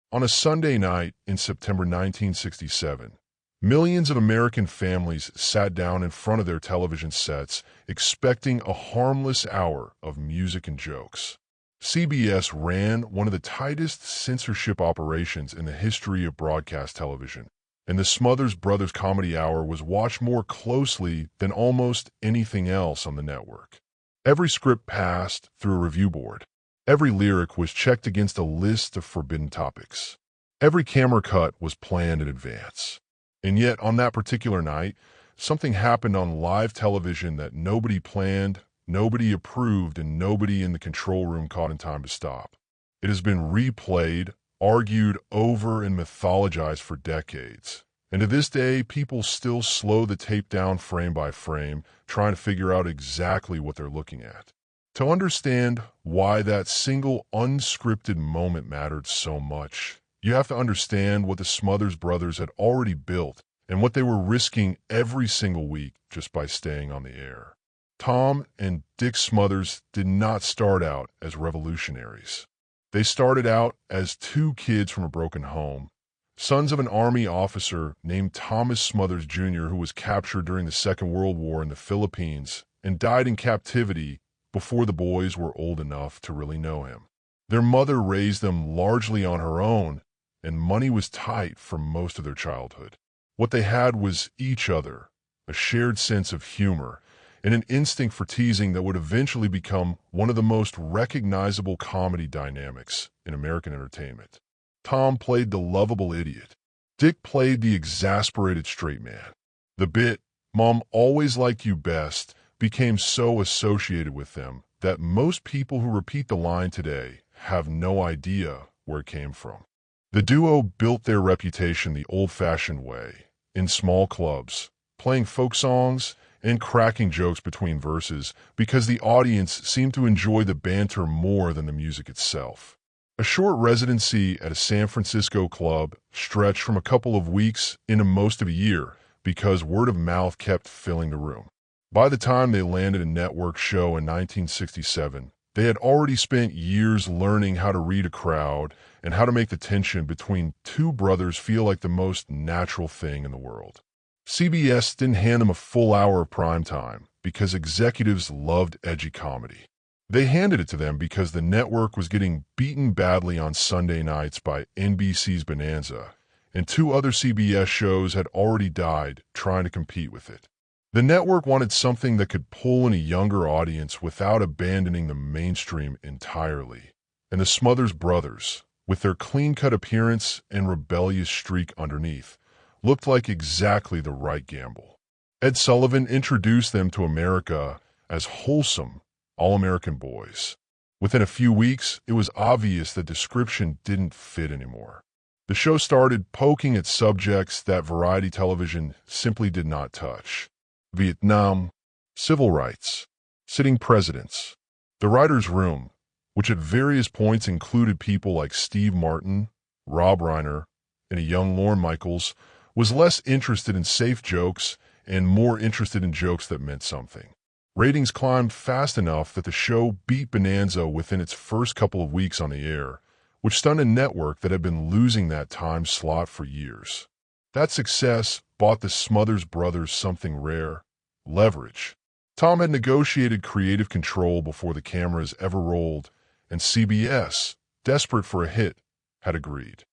On a Sunday night in September 1967, millions of American families sat down in front of their television sets expecting a harmless hour of music and jokes. CBS ran one of the tightest censorship operations in the history of broadcast television, and the Smothers Brothers Comedy Hour was watched more closely than almost anything else on the network. Every script passed through a review board. Every lyric was checked against a list of forbidden topics. Every camera cut was planned in advance. And yet, on that particular night, something happened on live television that nobody planned, nobody approved, and nobody in the control room caught in time to stop. It has been replayed, argued over, and mythologized for decades. And to this day, people still slow the tape down frame by frame, trying to figure out exactly what they're looking at. To understand why that single unscripted moment mattered so much, you have to understand what the Smothers Brothers had already built and what they were risking every single week just by staying on the air. Tom and Dick Smothers did not start out as revolutionaries. They started out as two kids from a broken home, sons of an Army officer named Thomas Smothers Jr., who was captured during the Second World War in the Philippines and died in captivity before the boys were old enough to really know him. Their mother raised them largely on her own, and money was tight for most of their childhood. What they had was each other, a shared sense of humor, and an instinct for teasing that would eventually become one of the most recognizable comedy dynamics in American entertainment. Tom played the lovable idiot. Dick played the exasperated straight man. The bit, "Mom always liked you best," became so associated with them that most people who repeat the line today have no idea where it came from. The duo built their reputation the old-fashioned way, in small clubs, playing folk songs and cracking jokes between verses because the audience seemed to enjoy the banter more than the music itself. A short residency at a San Francisco club stretched from a couple of weeks into most of a year because word of mouth kept filling the room. By the time they landed a network show in 1967, they had already spent years learning how to read a crowd and how to make the tension between two brothers feel like the most natural thing in the world. CBS didn't hand them a full hour of prime time because executives loved edgy comedy. They handed it to them because the network was getting beaten badly on Sunday nights by NBC's Bonanza, and two other CBS shows had already died trying to compete with it. The network wanted something that could pull in a younger audience without abandoning the mainstream entirely. And the Smothers Brothers, with their clean-cut appearance and rebellious streak underneath, looked like exactly the right gamble. Ed Sullivan introduced them to America as wholesome, all-American boys. Within a few weeks, it was obvious the description didn't fit anymore. The show started poking at subjects that variety television simply did not touch. Vietnam, civil rights, sitting presidents. The writer's room, which at various points included people like Steve Martin, Rob Reiner, and a young Lorne Michaels, was less interested in safe jokes and more interested in jokes that meant something. Ratings climbed fast enough that the show beat Bonanza within its first couple of weeks on the air, which stunned a network that had been losing that time slot for years. That success bought the Smothers Brothers something rare: leverage. Tom had negotiated creative control before the cameras ever rolled, and CBS, desperate for a hit, had agreed.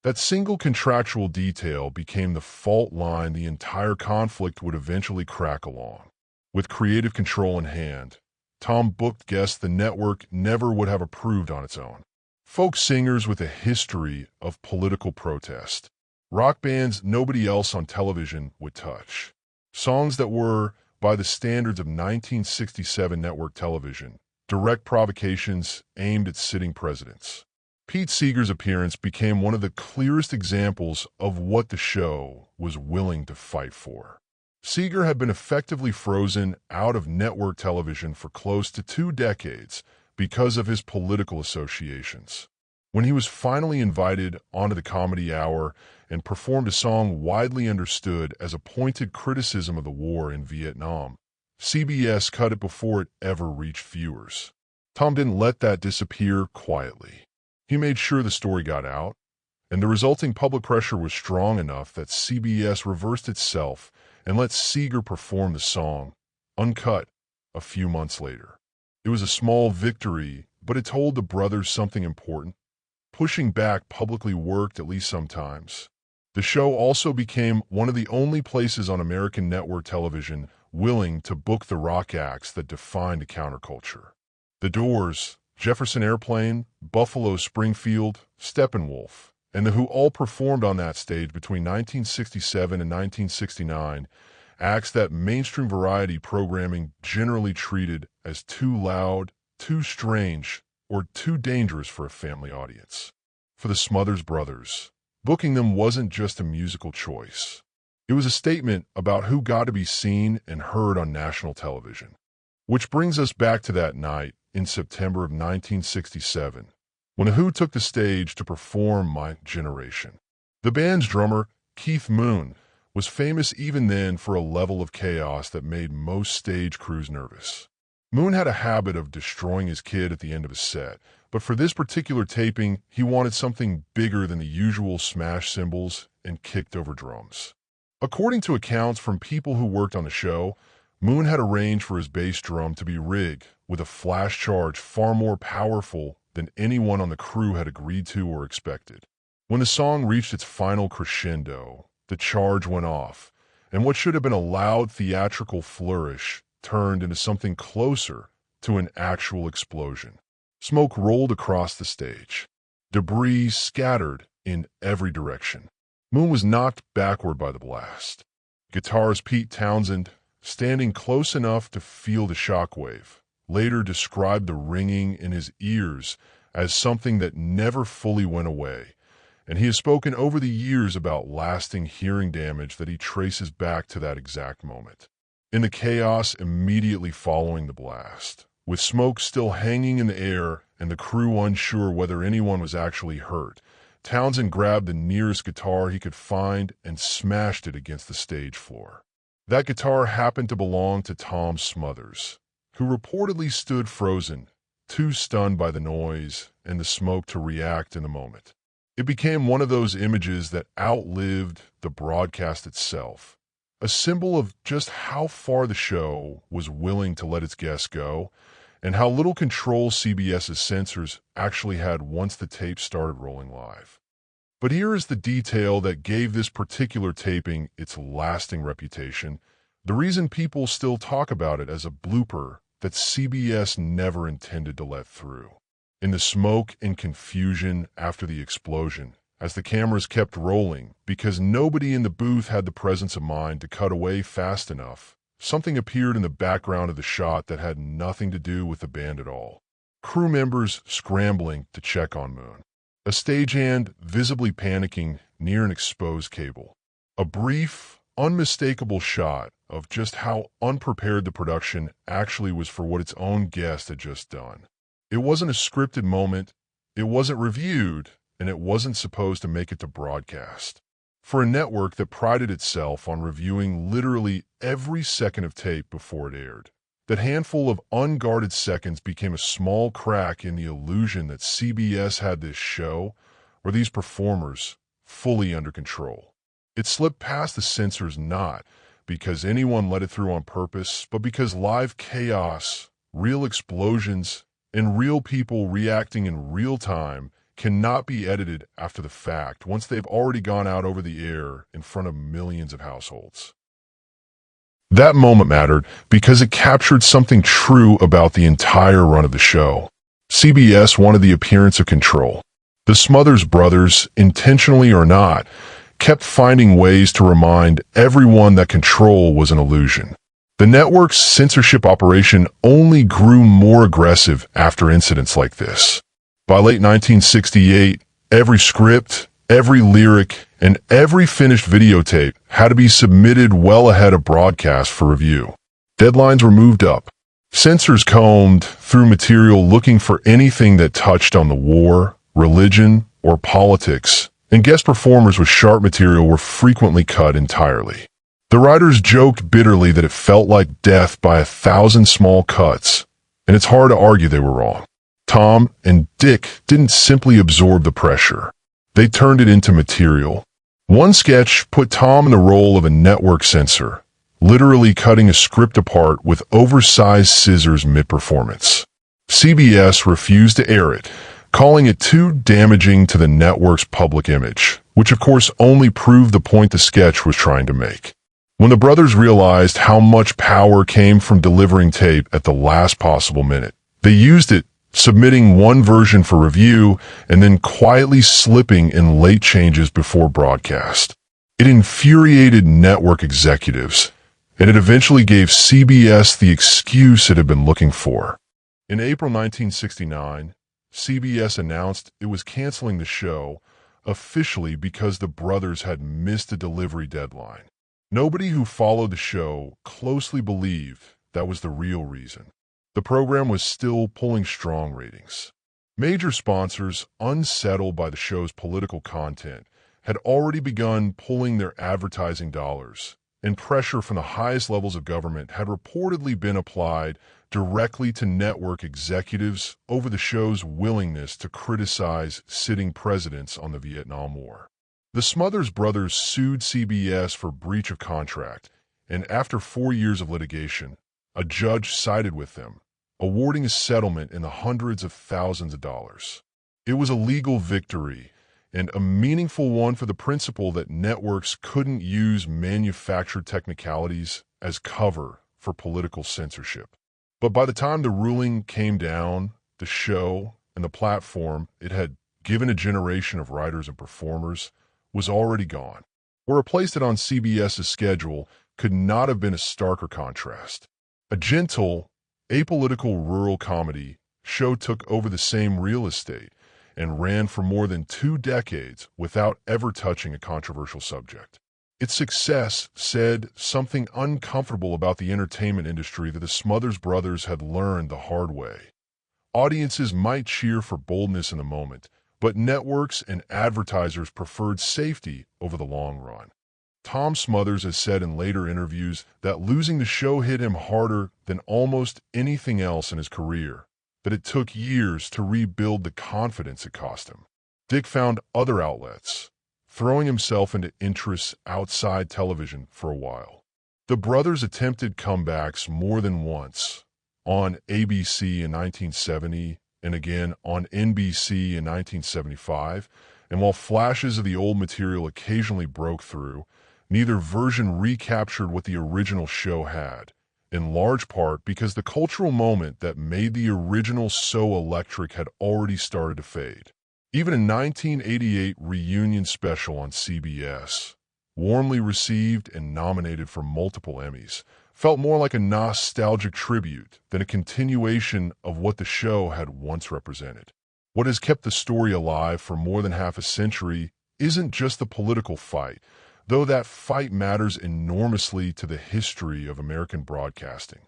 That single contractual detail became the fault line the entire conflict would eventually crack along. With creative control in hand, Tom booked guests the network never would have approved on its own. Folk singers with a history of political protest. Rock bands nobody else on television would touch. Songs that were, by the standards of 1967 network television, direct provocations aimed at sitting presidents. Pete Seeger's appearance became one of the clearest examples of what the show was willing to fight for. Seeger had been effectively frozen out of network television for close to 2 decades because of his political associations. When he was finally invited onto the Comedy Hour and performed a song widely understood as a pointed criticism of the war in Vietnam, CBS cut it before it ever reached viewers. Tom didn't let that disappear quietly. He made sure the story got out, and the resulting public pressure was strong enough that CBS reversed itself and let Seeger perform the song, uncut, a few months later. It was a small victory, but it told the brothers something important. Pushing back publicly worked, at least sometimes. The show also became one of the only places on American network television willing to book the rock acts that defined a counterculture. The Doors, Jefferson Airplane, Buffalo Springfield, Steppenwolf, and The Who all performed on that stage between 1967 and 1969, acts that mainstream variety programming generally treated as too loud, too strange, or too dangerous for a family audience. For the Smothers Brothers, booking them wasn't just a musical choice. It was a statement about who got to be seen and heard on national television. Which brings us back to that night in September of 1967, when The Who took the stage to perform My Generation. The band's drummer, Keith Moon, was famous even then for a level of chaos that made most stage crews nervous. Moon had a habit of destroying his kid at the end of a set, but for this particular taping, he wanted something bigger than the usual smash cymbals and kicked over drums. According to accounts from people who worked on the show, Moon had arranged for his bass drum to be rigged with a flash charge far more powerful than anyone on the crew had agreed to or expected. When the song reached its final crescendo, the charge went off, and what should have been a loud theatrical flourish turned into something closer to an actual explosion. Smoke rolled across the stage. Debris scattered in every direction. Moon was knocked backward by the blast. Guitarist Pete Townsend, standing close enough to feel the shockwave, later described the ringing in his ears as something that never fully went away, and he has spoken over the years about lasting hearing damage that he traces back to that exact moment. In the chaos immediately following the blast, with smoke still hanging in the air and the crew unsure whether anyone was actually hurt, Townsend grabbed the nearest guitar he could find and smashed it against the stage floor. That guitar happened to belong to Tom Smothers, who reportedly stood frozen, too stunned by the noise and the smoke to react in the moment. It became one of those images that outlived the broadcast itself, a symbol of just how far the show was willing to let its guests go, and how little control CBS's censors actually had once the tape started rolling live. But here is the detail that gave this particular taping its lasting reputation, the reason people still talk about it as a blooper that CBS never intended to let through. In the smoke and confusion after the explosion, as the cameras kept rolling, because nobody in the booth had the presence of mind to cut away fast enough, something appeared in the background of the shot that had nothing to do with the band at all. Crew members scrambling to check on Moon. A stagehand visibly panicking near an exposed cable. A brief, unmistakable shot of just how unprepared the production actually was for what its own guest had just done. It wasn't a scripted moment, it wasn't reviewed, and it wasn't supposed to make it to broadcast. For a network that prided itself on reviewing literally every second of tape before it aired, that handful of unguarded seconds became a small crack in the illusion that CBS had this show, or these performers, fully under control. It slipped past the censors not because anyone let it through on purpose, but because live chaos, real explosions, and real people reacting in real time cannot be edited after the fact once they've already gone out over the air in front of millions of households. That moment mattered because it captured something true about the entire run of the show. CBS wanted the appearance of control. The Smothers Brothers, intentionally or not, kept finding ways to remind everyone that control was an illusion. The network's censorship operation only grew more aggressive after incidents like this. By late 1968, every script, every lyric, and every finished videotape had to be submitted well ahead of broadcast for review. Deadlines were moved up. Censors combed through material looking for anything that touched on the war, religion, or politics, and guest performers with sharp material were frequently cut entirely. The writers joked bitterly that it felt like death by 1,000 small cuts, and it's hard to argue they were wrong. Tom and Dick didn't simply absorb the pressure. they turned it into material. One sketch put Tom in the role of a network censor, literally cutting a script apart with oversized scissors mid-performance. CBS refused to air it, calling it too damaging to the network's public image, which of course only proved the point the sketch was trying to make. When the brothers realized how much power came from delivering tape at the last possible minute, they used it, submitting one version for review and then quietly slipping in late changes before broadcast. It infuriated network executives, and it eventually gave CBS the excuse it had been looking for. In April 1969, CBS announced it was canceling the show officially because the brothers had missed a delivery deadline. Nobody who followed the show closely believed that was the real reason. The program was still pulling strong ratings. Major sponsors, unsettled by the show's political content, had already begun pulling their advertising dollars, and pressure from the highest levels of government had reportedly been applied directly to network executives over the show's willingness to criticize sitting presidents on the Vietnam War. The Smothers Brothers sued CBS for breach of contract, and after 4 years of litigation, a judge sided with them, awarding a settlement in the hundreds of thousands of dollars. It was a legal victory, and a meaningful one for the principle that networks couldn't use manufactured technicalities as cover for political censorship. But by the time the ruling came down, the show and the platform it had given a generation of writers and performers was already gone. Where it placed it on CBS's schedule could not have been a starker contrast. A gentle, apolitical rural comedy show took over the same real estate and ran for more than 2 decades without ever touching a controversial subject. Its success said something uncomfortable about the entertainment industry that the Smothers Brothers had learned the hard way. Audiences might cheer for boldness in the moment, but networks and advertisers preferred safety over the long run. Tom Smothers has said in later interviews that losing the show hit him harder than almost anything else in his career, that it took years to rebuild the confidence it cost him. Dick found other outlets, throwing himself into interests outside television for a while. The brothers attempted comebacks more than once, on ABC in 1970 and again on NBC in 1975, and while flashes of the old material occasionally broke through, neither version recaptured what the original show had, in large part because the cultural moment that made the original so electric had already started to fade. Even a 1988 reunion special on CBS, warmly received and nominated for multiple Emmys, felt more like a nostalgic tribute than a continuation of what the show had once represented. What has kept the story alive for more than half a century isn't just the political fight, though that fight matters enormously to the history of American broadcasting.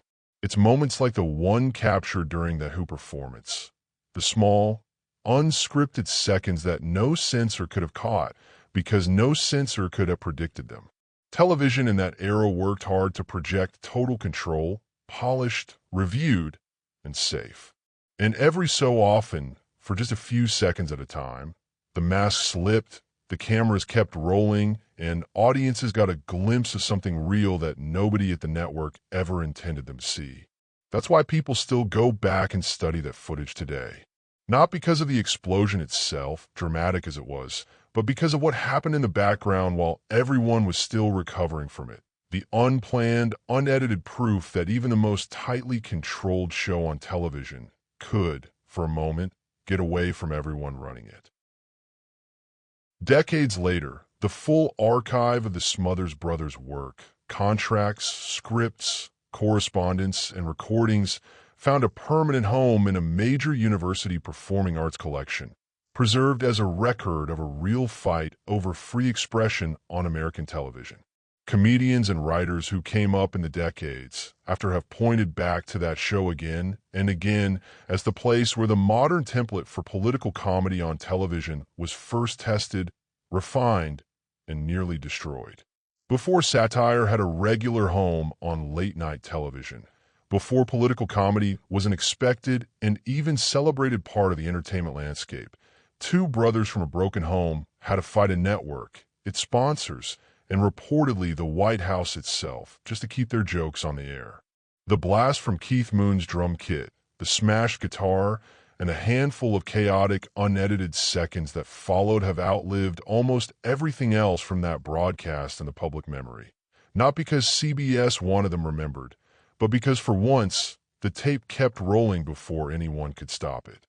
It's moments like the one captured during the Who performance, the small, unscripted seconds that no censor could have caught because no censor could have predicted them. Television in that era worked hard to project total control, polished, reviewed, and safe. And every so often, for just a few seconds at a time, the mask slipped, the cameras kept rolling, and audiences got a glimpse of something real that nobody at the network ever intended them to see. That's why people still go back and study that footage today. Not because of the explosion itself, dramatic as it was, but because of what happened in the background while everyone was still recovering from it. The unplanned, unedited proof that even the most tightly controlled show on television could, for a moment, get away from everyone running it. Decades later, the full archive of the Smothers Brothers' work, contracts, scripts, correspondence, and recordings found a permanent home in a major university performing arts collection, preserved as a record of a real fight over free expression on American television. Comedians and writers who came up in the decades after have pointed back to that show again and again as the place where the modern template for political comedy on television was first tested, refined, and nearly destroyed. Before satire had a regular home on late-night television, before political comedy was an expected and even celebrated part of the entertainment landscape, two brothers from a broken home how to fight a network, its sponsors, and reportedly the White House itself, just to keep their jokes on the air. The blast from Keith Moon's drum kit, the smashed guitar, and a handful of chaotic, unedited seconds that followed have outlived almost everything else from that broadcast in the public memory. Not because CBS wanted them remembered, but because for once, the tape kept rolling before anyone could stop it.